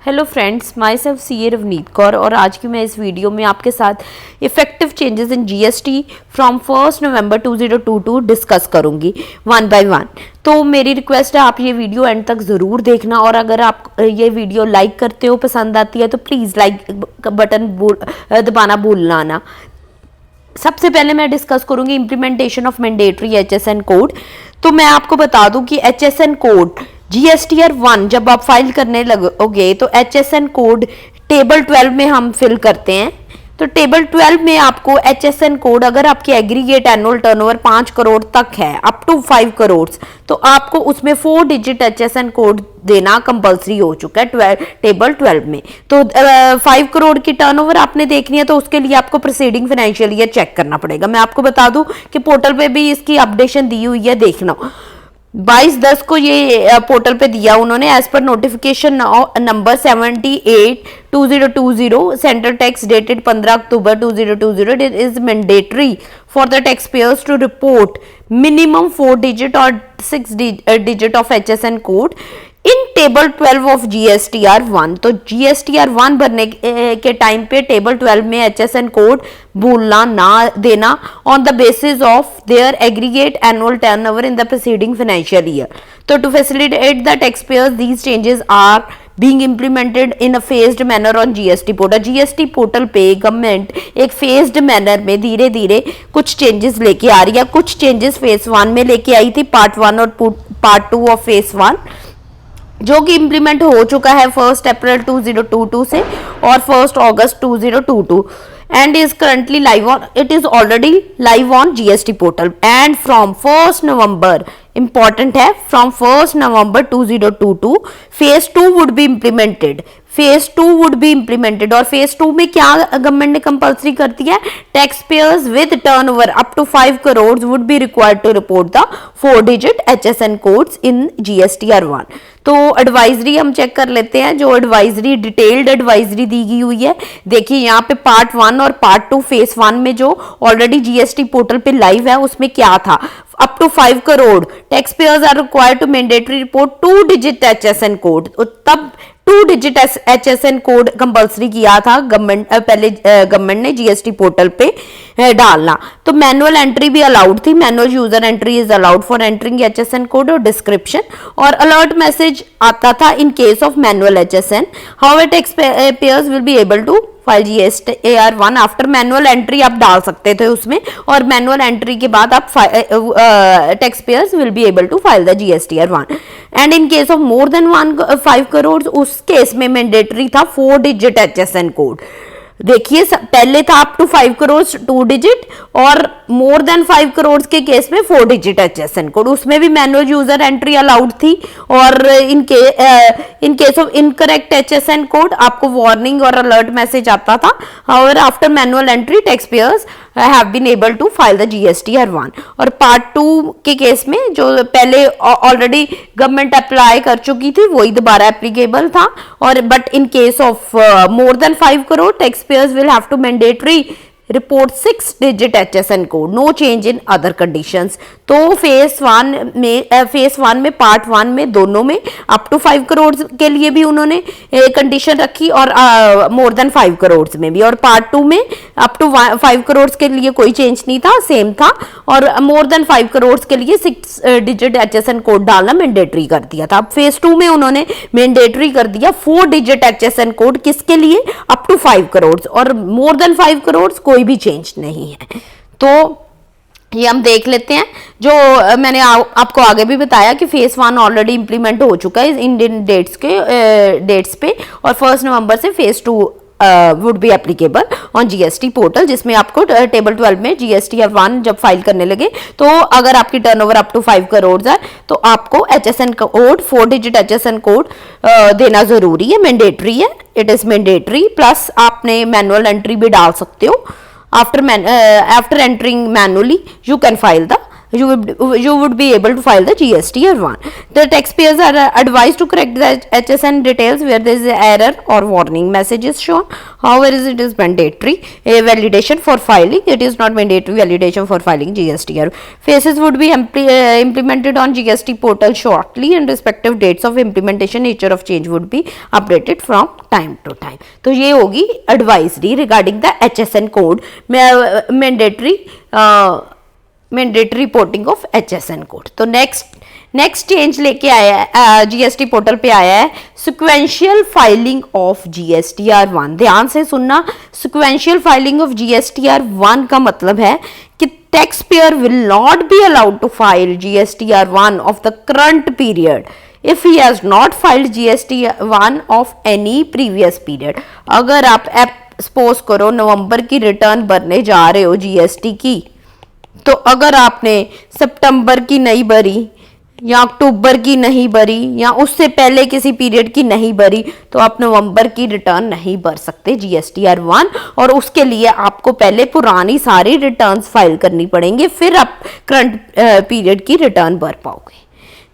Hello friends, my self सी ए रवनीत कौर और आज की मैं इस वीडियो में आपके साथ effective changes in GST from 1 November 2022 discuss करूंगी वन बाय वन। तो मेरी रिक्वेस्ट है आप ये वीडियो एंड तक ज़रूर देखना और अगर आप ये वीडियो लाइक करते हो, पसंद आती है तो प्लीज़ लाइक बटन दबाना भूलना ना। सबसे पहले मैं डिस्कस करूंगी implementation of mandatory HSN code. तो मैं आपको बता दूं कि एचएसएन कोड जीएसटीआर 1 जब आप फाइल करने लगोगे तो एचएसएन कोड टेबल 12 में हम फिल करते हैं। तो टेबल 12 में आपको एचएसएन कोड, अगर आपकी एग्रीगेट एनुअल टर्नओवर 5 करोड़ तक है अप टू 5 करोड़, तो आपको उसमें 4 डिजिट एचएसएन कोड देना कंपलसरी हो चुका है टेबल 12 में। तो 5 करोड़ की टर्नओवर आपने देखनी है तो उसके लिए आपको प्रीसीडिंग फाइनेंशियल ईयर चेक करना पड़ेगा। मैं आपको बता दूं कि पोर्टल पे भी इसकी अपडेशन दी हुई है, देखना 22/10 को ये पोर्टल पे दिया उन्होंने। As per notification number 78/2020 central tax dated 15 October 2020, it is mandatory for the tax payers to report minimum 4 digit और 6 digit of HSN code in table 12 of GSTR 1। तो जीएसटीआर 1 भरने के टाइम पे टेबल 12 में HSN code भूलना ना देना on the basis of their aggregate annual turnover in the preceding financial year. तो to facilitate the tax payers these changes are being implemented in a phased manner on GST portal. GST portal पे government एक phased manner में धीरे धीरे कुछ changes लेके आ रही है। कुछ चेंजेस फेज 1 में लेके आई थी, पार्ट 1 और पार्ट 2 ऑफ फेज 1, जो कि इंप्लीमेंट हो चुका है 1 अप्रैल 2022 से और 1 अगस्त 2022 and is currently live on, it is already live on GST portal and from 1st November, important है, from 1st November 2022 phase 2 would be implemented। Phase 2 would be implemented और phase 2 में क्या गवर्नमेंट ने कंपल्सरी कर दिया है, tax payers with turnover up to 5 crore would be required to report the 4 digit HSN codes in GSTR 1। तो advisory हम check कर लेते हैं, जो एडवाइजरी डिटेल्ड एडवाइजरी दी गई हुई है। देखिए यहाँ पे पार्ट 1 और पार्ट 2 फेज 1 में जो ऑलरेडी जीएसटी पोर्टल पे लाइव है उसमें क्या था, up to 5 crore tax payers are required to mandatory report 2 digit HSN code. तब 2 डिजिट एचएसएन कोड कंपल्सरी किया था गवर्नमेंट, पहले गवर्नमेंट ने जीएसटी पोर्टल पे डालना। तो मैनुअल एंट्री भी अलाउड थी, manual user entry is allowed for entering HSN code और डिस्क्रिप्शन, और अलर्ट मैसेज आता था in case of manual HSN. How tax payers will be able to file GSTR 1 after manual entry आप डाल सकते थे उसमें, और मैनुअल एंट्री के बाद आप tax payers will be able to file the GSTR 1 and in case of more than 5 crore उस केस में मैंडेटरी था 4 डिजिट एचएसएन कोड। देखिए पहले था अप टू 5 करोड़ 2 डिजिट और मोर देन 5 करोड़ के केस में 4 डिजिट एचएसएन कोड, उसमें भी मैनुअल यूजर एंट्री अलाउड थी। और in case of incorrect HSN code आपको वार्निंग और अलर्ट मैसेज आता था। However after manual entry tax payers have been able to file the GSTR 1। और पार्ट 2 के केस में जो पहले ऑलरेडी गवर्नमेंट अप्लाई कर चुकी थी वही दोबारा एप्लीकेबल था, और but in case of more than 5 crore tax payers will have to mandatory report 6 digit HSN code, no change in other conditions. तो फेज 1 में पार्ट 1 में दोनों में अप टू 5 करोड़ के लिए भी उन्होंने कंडीशन रखी और मोर देन 5 करोड़ में भी, और पार्ट 2 में अप टू 5 करोड़ के लिए कोई चेंज नहीं था, सेम था, और मोर देन 5 करोड़ के लिए 6 डिजिट एचएसएन कोड डालना मैंडेटरी कर दिया था। अब फेज 2 में उन्होंने मैंडेटरी कर दिया 4 डिजिट एचएसएन कोड, किसके लिए, अप टू 5 करोड़, और मोर देन 5 करोड़ कोई भी चेंज नहीं है। तो ये हम देख लेते हैं, जो मैंने आपको आगे भी बताया कि फेज 1 ऑलरेडी इंप्लीमेंट हो चुका है इंडियन डेट्स पे, और 1 नवंबर से phase 2 would be applicable on GST portal, जिसमें आपको टेबल 12 में जीएसटीआर 1 जब फाइल करने लगे तो अगर आपकी टर्नओवर अप टू 5 करोड़ है तो आपको HSN code 4 digit HSN code देना जरूरी है, मैंडेटरी है, इट इज मैंडेटरी। प्लस आपने मैनुअल एंट्री भी डाल सकते हो। After entering manually you can file the you would be able to file the GST year 1. The taxpayers are advised to correct the HSN details where there is an error or warning message is shown. However, it is mandatory validation for filing. It is not mandatory validation for filing GST year. Phases would be implemented on GST portal shortly, and respective dates of implementation, nature of change would be updated from time to time. तो ये होगी advisory regarding the HSN code, mandatory reporting of HSN code. तो next change लेके आया है GST portal पे आया है सिक्वेंशियल फाइलिंग ऑफ GSTR1. ध्यान से सुनना, सिक्वेंशियल फाइलिंग ऑफ GSTR1 का मतलब है कि tax payer will not be allowed to file GSTR1 of the current period if he has not filed GST1 of any previous period. अगर आप suppose करो नवंबर की रिटर्न भरने जा रहे हो जीएसटी की, तो अगर आपने सितंबर की नहीं भरी या अक्टूबर की नहीं भरी या उससे पहले किसी पीरियड की नहीं भरी, तो आप नवंबर की रिटर्न नहीं भर सकते GSTR1, और उसके लिए आपको पहले पुरानी सारी रिटर्न्स फाइल करनी पड़ेंगे, फिर आप करंट पीरियड की रिटर्न भर पाओगे.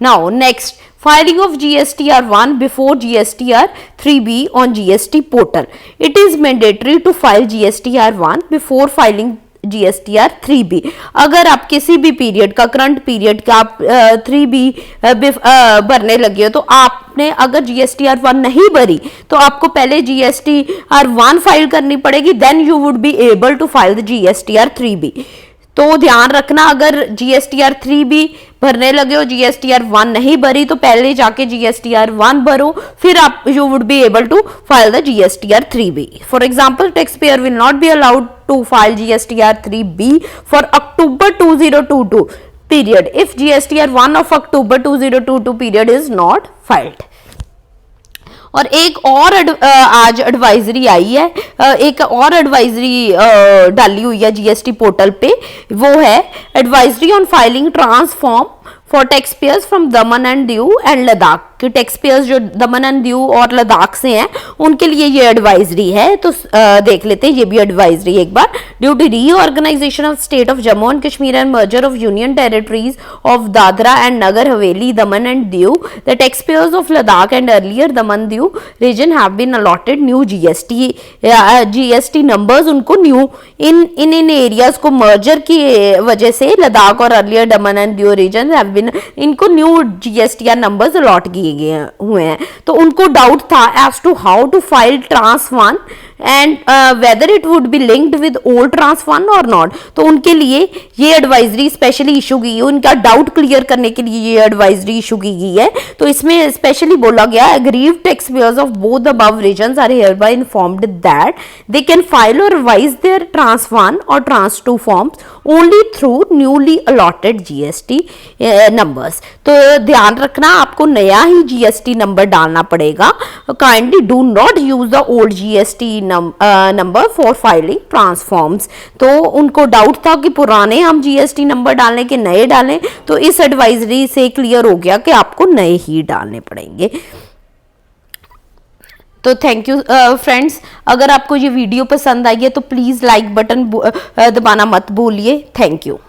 Now next, filing of GSTR1 before GSTR3B on GST portal. It is mandatory to file GSTR1 before filing GSTR3B. अगर आप किसी भी पीरियड का, करंट पीरियड का आप 3B भरने लगे हो, तो आपने अगर GSTR1 नहीं भरी तो आपको पहले GSTR1 फाइल करनी पड़ेगी, then you would be able to file the GSTR3B. तो ध्यान रखना, अगर GSTR3B भरने लगे हो, GSTR1 नहीं भरी, तो पहले जाके GSTR1 भरो, फिर आप you would be able to file the GSTR3B. For example, tax payer will not be allowed to file GSTR3B for October 2022 period if GSTR1 of October 2022 period is not filed. और एक और आज advisory आई है, एक और advisory डाली हुई है जीएसटी पोर्टल पे, वो है advisory on filing transform for tax payers from Daman and Diu and Ladakh. कि टैक्स पेयर्स जो दमन एंड दीव और लद्दाख से हैं उनके लिए ये एडवाइजरी है. तो देख लेते हैं ये भी एडवाइजरी एक बार. Due to reorganisation of state of Jammu and Kashmir and merger of union territories of Dadra and Nagar Haveli, Daman and Diu, the tax payers of Ladakh and earlier Daman Diu region have been allotted new GST numbers. उनको न्यू इन एरियाज को merger की वजह से लद्दाख और earlier Daman and Diu region have been, इनको new GSTR numbers allot किए गए हुए हैं. तो उनको डाउट था as to how to file trans 1 and whether it would be linked with old trans 1 और नॉट. तो उनके लिए ये एडवाइजरी स्पेशली इशू की है, उनका डाउट क्लियर करने के लिए ये एडवाइजरी इशू की गई है. तो इसमें स्पेशली बोला गया, aggrieved taxpayers of both the above regions are hereby informed that they can file और रिवाइज देयर ट्रांस 1 और trans 2 forms only through newly allotted GST numbers. तो ध्यान रखना, आपको नया ही जीएसटी नंबर डालना पड़ेगा. Kindly do not use the old GST number for filing transforms. तो उनको डाउट था कि पुराने हम जीएसटी नंबर डालने के नए डालें, तो इस एडवाइजरी से क्लियर हो गया कि आपको नए ही डालने पड़ेंगे. तो थैंक यू फ्रेंड्स. अगर आपको ये वीडियो पसंद आई है तो प्लीज़ लाइक बटन दबाना मत भूलिए. Thank you.